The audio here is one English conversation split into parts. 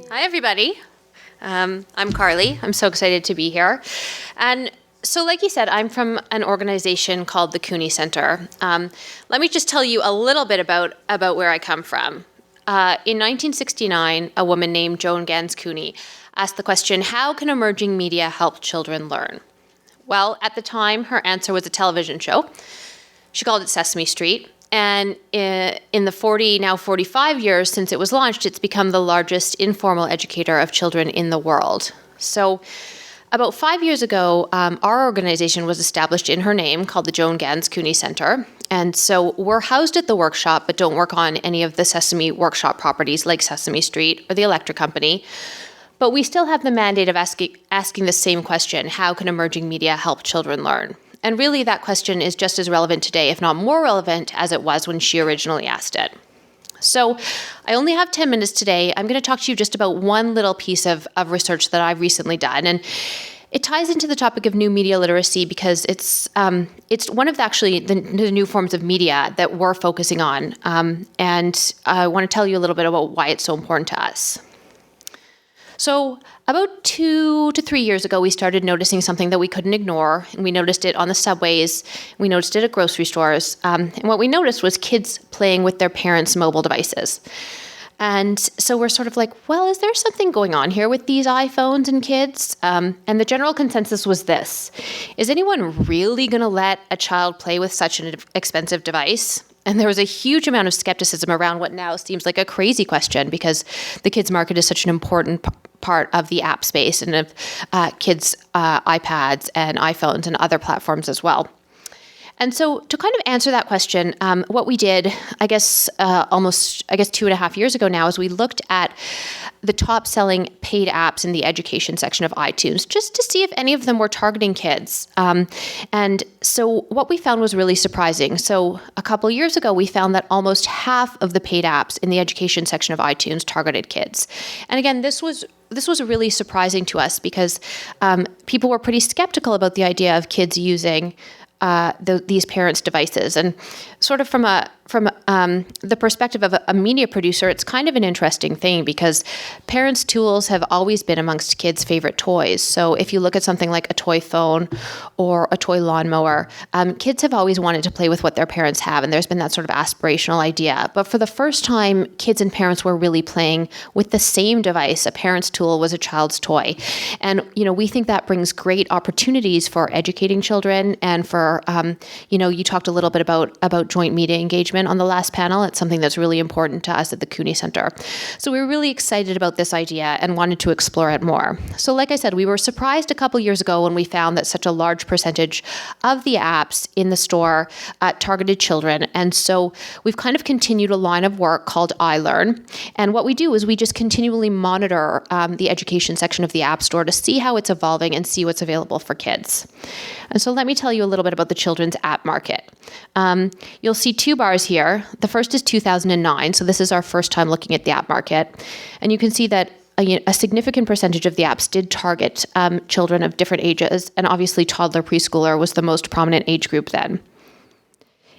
Hi, everybody. I'm Carly. I'm so excited to be here. And so like you said, I'm from an organization called the Cooney Center. Let me just tell you a little bit about where I come from. In 1969, a woman named Joan Ganz Cooney asked the question, how can emerging media help children learn? Well, at the time, her answer was a television show. She called it Sesame Street. And in the 45 years since it was launched, it's become the largest informal educator of children in the world. So about 5 years ago, our organization was established in her name called the Joan Ganz Cooney Center. And so we're housed at the workshop, but don't work on any of the Sesame workshop properties like Sesame Street or the Electric Company. But we still have the mandate of asking the same question, how can emerging media help children learn? And really that question is just as relevant today, if not more relevant, as it was when she originally asked it. So I only have 10 minutes today. I'm going to talk to you just about one little piece of research that I've recently done. And it ties into the topic of new media literacy because it's one of the new forms of media that we're focusing on. And I want to tell you a little bit about why it's so important to us. So about 2 to 3 years ago, we started noticing something that we couldn't ignore, and we noticed it on the subways, we noticed it at grocery stores, and what we noticed was kids playing with their parents' mobile devices. And so we're sort of like, well, is there something going on here with these iPhones and kids? And the general consensus was this: is anyone really going to let a child play with such an expensive device? And there was a huge amount of skepticism around what now seems like a crazy question because the kids market is such an important part of the app space and of kids' iPads and iPhones and other platforms as well. And so to kind of answer that question, what we did, I guess 2.5 years ago now, is we looked at the top selling paid apps in the education section of iTunes, just to see if any of them were targeting kids. And so what we found was really surprising. So a couple years ago, we found that almost half of the paid apps in the education section of iTunes targeted kids. And again, this was really surprising to us because people were pretty skeptical about the idea of kids using these parents' devices. And sort of from the perspective of a media producer, it's kind of an interesting thing because parents' tools have always been amongst kids' favorite toys. So if you look at something like a toy phone or a toy lawnmower, kids have always wanted to play with what their parents have, and there's been that sort of aspirational idea. But for the first time, kids and parents were really playing with the same device. A parent's tool was a child's toy. And, we think that brings great opportunities for educating children and for, you talked a little bit about joint media engagement on the last panel. It's something that's really important to us at the Cooney Center. So we were really excited about this idea and wanted to explore it more. So like I said, we were surprised a couple years ago when we found that such a large percentage of the apps in the store targeted children. And so we've kind of continued a line of work called iLearn. And what we do is we just continually monitor the education section of the App Store to see how it's evolving and see what's available for kids. And so let me tell you a little bit about the children's app market. You'll see two bars here. The first is 2009, so this is our first time looking at the app market. And you can see that a significant percentage of the apps did target children of different ages, and obviously toddler preschooler was the most prominent age group then.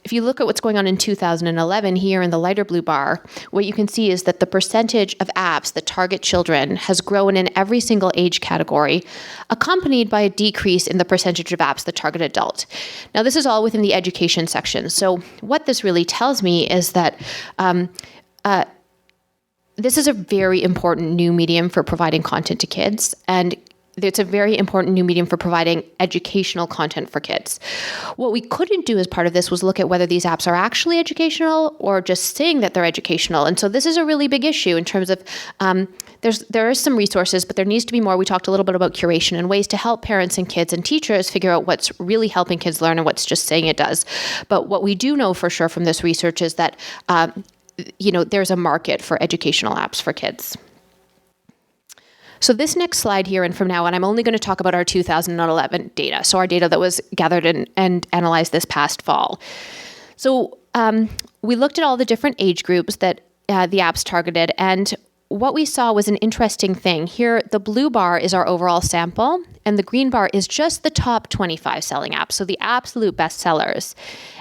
If you look at what's going on in 2011 here in the lighter blue bar, what you can see is that the percentage of apps that target children has grown in every single age category, accompanied by a decrease in the percentage of apps that target adult. Now, this is all within the education section. So what this really tells me is that this is a very important new medium for providing content to kids, and it's a very important new medium for providing educational content for kids. What we couldn't do as part of this was look at whether these apps are actually educational or just saying that they're educational. And so this is a really big issue in terms of there is some resources, but there needs to be more. We talked a little bit about curation and ways to help parents and kids and teachers figure out what's really helping kids learn and what's just saying it does. But what we do know for sure from this research is that there's a market for educational apps for kids. So this next slide here and from now on, I'm only going to talk about our 2011 data, so our data that was gathered and analyzed this past fall. So we looked at all the different age groups that the apps targeted, and what we saw was an interesting thing. Here, the blue bar is our overall sample, And the green bar is just the top 25 selling apps, so the absolute best sellers.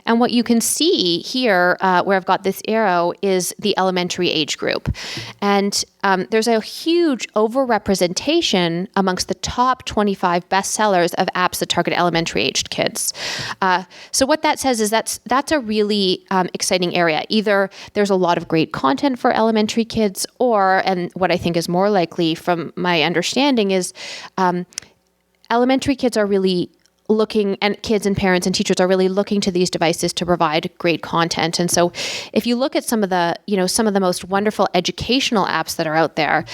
And what you can see here, where I've got this arrow, is the elementary age group. And there's a huge overrepresentation amongst the top 25 best sellers of apps that target elementary aged kids. So what that says is that's a really exciting area. Either there's a lot of great content for elementary kids, or, and what I think is more likely from my understanding is elementary kids are really looking, and kids and parents and teachers are really looking to these devices to provide great content. And so if you look at some of the most wonderful educational apps that are out there,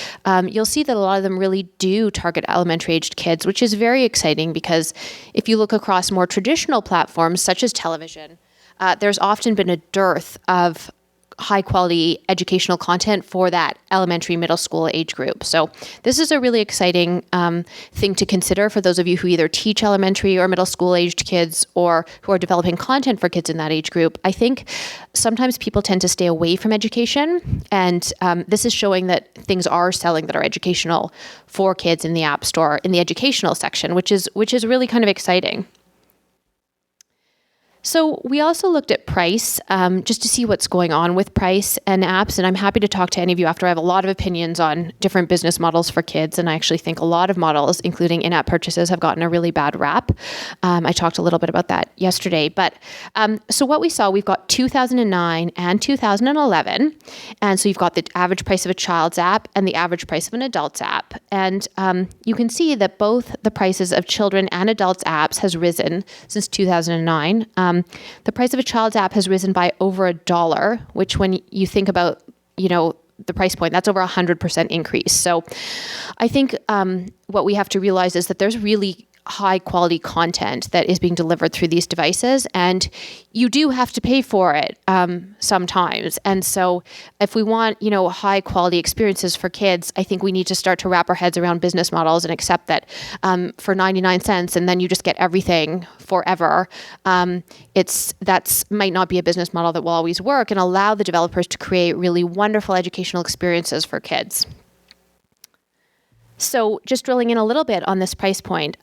you'll see that a lot of them really do target elementary aged kids, which is very exciting, because if you look across more traditional platforms such as television, there's often been a dearth of high quality educational content for that elementary middle school age group. So this is a really exciting thing to consider for those of you who either teach elementary or middle school aged kids, or who are developing content for kids in that age group. I think sometimes people tend to stay away from education, and this is showing that things are selling that are educational for kids in the App Store in the educational section, which is really kind of exciting. So we also looked at price, just to see what's going on with price and apps. And I'm happy to talk to any of you after. I have a lot of opinions on different business models for kids. And I actually think a lot of models, including in-app purchases, have gotten a really bad rap. I talked a little bit about that yesterday. But so what we saw, we've got 2009 and 2011. And so you've got the average price of a child's app and the average price of an adult's app. And you can see that both the prices of children and adults' apps has risen since 2009. The price of a child's app has risen by over $1, which when you think about, the price point, that's over 100% increase. So I think what we have to realize is that there's really high quality content that is being delivered through these devices, and you do have to pay for it sometimes. And so if we want, high quality experiences for kids, I think we need to start to wrap our heads around business models and accept that for 99 cents and then you just get everything forever. That's might not be a business model that will always work, and allow the developers to create really wonderful educational experiences for kids. So just drilling in a little bit on this price point,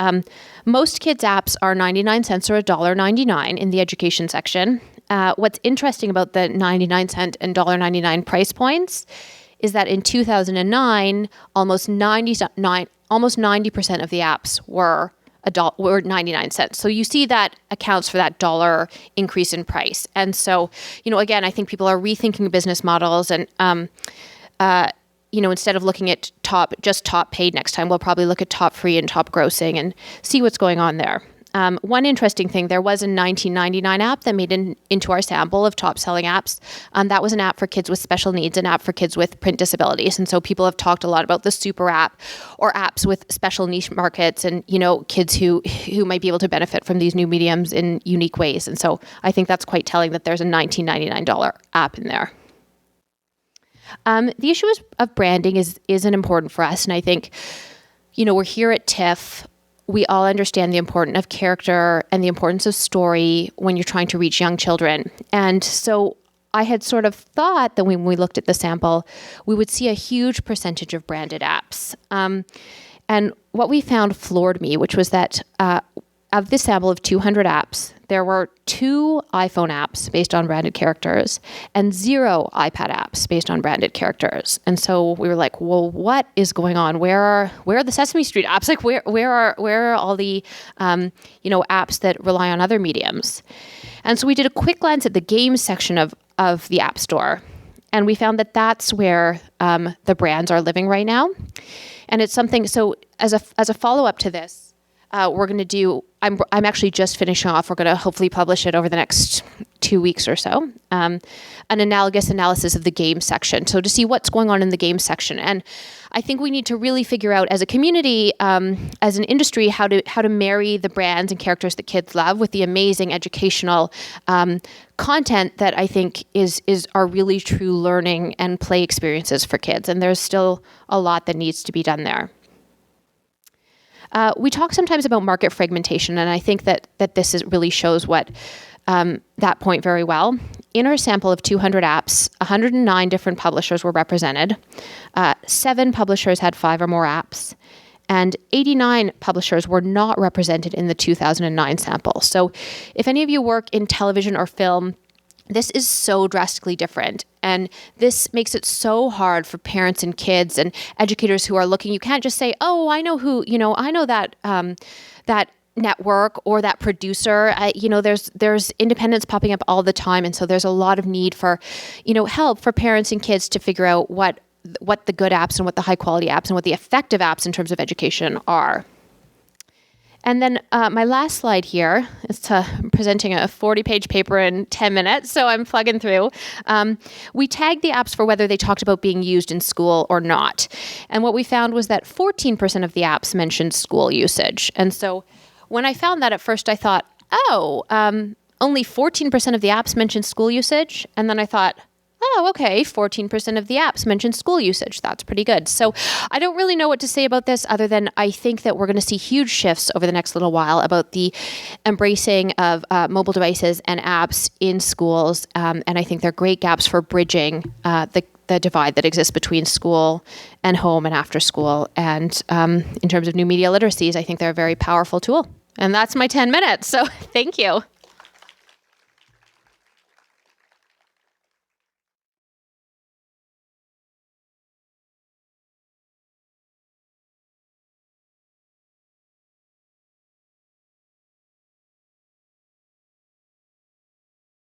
most kids' apps are 99 cents or $1.99 in the education section. What's interesting about the 99 cent and $1.99 price points is that in 2009, almost 90% of the apps were 99 cents. So you see that accounts for that $1 increase in price. And so, again, I think people are rethinking business models, and instead of looking at just top paid next time, we'll probably look at top free and top grossing and see what's going on there. One interesting thing, there was a 1999 app that made into our sample of top selling apps. That was an app for kids with special needs, an app for kids with print disabilities. And so people have talked a lot about the super app, or apps with special niche markets, and, kids who might be able to benefit from these new mediums in unique ways. And so I think that's quite telling that there's a $19.99 app in there. The issue of branding isn't important for us. And I think, we're here at TIFF. We all understand the importance of character and the importance of story when you're trying to reach young children. And so I had sort of thought that when we looked at the sample, we would see a huge percentage of branded apps. And what we found floored me, which was that of this sample of 200 apps, there were 2 iPhone apps based on branded characters and 0 iPad apps based on branded characters. And so we were like, well, what is going on? Where are the Sesame Street apps? Like, where are all the apps that rely on other mediums? And so we did a quick glance at the games section of the App Store, and we found that that's where the brands are living right now. And it's something. So as a follow up to this, we're going to do, I'm actually just finishing off, we're going to hopefully publish it over the next 2 weeks or so, an analogous analysis of the game section. So to see what's going on in the game section. And I think we need to really figure out as a community, as an industry, how to marry the brands and characters that kids love with the amazing educational content that I think are really true learning and play experiences for kids. And there's still a lot that needs to be done there. We talk sometimes about market fragmentation, and I think that this really shows what that point very well. In our sample of 200 apps, 109 different publishers were represented. 7 publishers had 5 or more apps, and 89 publishers were not represented in the 2009 sample. So if any of you work in television or film, this is so drastically different. And this makes it so hard for parents and kids and educators who are looking. You can't just say, oh, I know who, I know that that network or that producer. There's independents popping up all the time. And so there's a lot of need for, help for parents and kids to figure out what the good apps and what the high quality apps and what the effective apps in terms of education are. And then my last slide here is presenting a 40-page paper in 10 minutes, so I'm plugging through. We tagged the apps for whether they talked about being used in school or not. And what we found was that 14% of the apps mentioned school usage. And so when I found that at first, I thought, only 14% of the apps mentioned school usage. And then I thought, oh, okay, 14% of the apps mention school usage. That's pretty good. So I don't really know what to say about this other than I think that we're going to see huge shifts over the next little while about the embracing of mobile devices and apps in schools. And I think they're great gaps for bridging the divide that exists between school and home and after school. And in terms of new media literacies, I think they're a very powerful tool. And that's my 10 minutes. So thank you.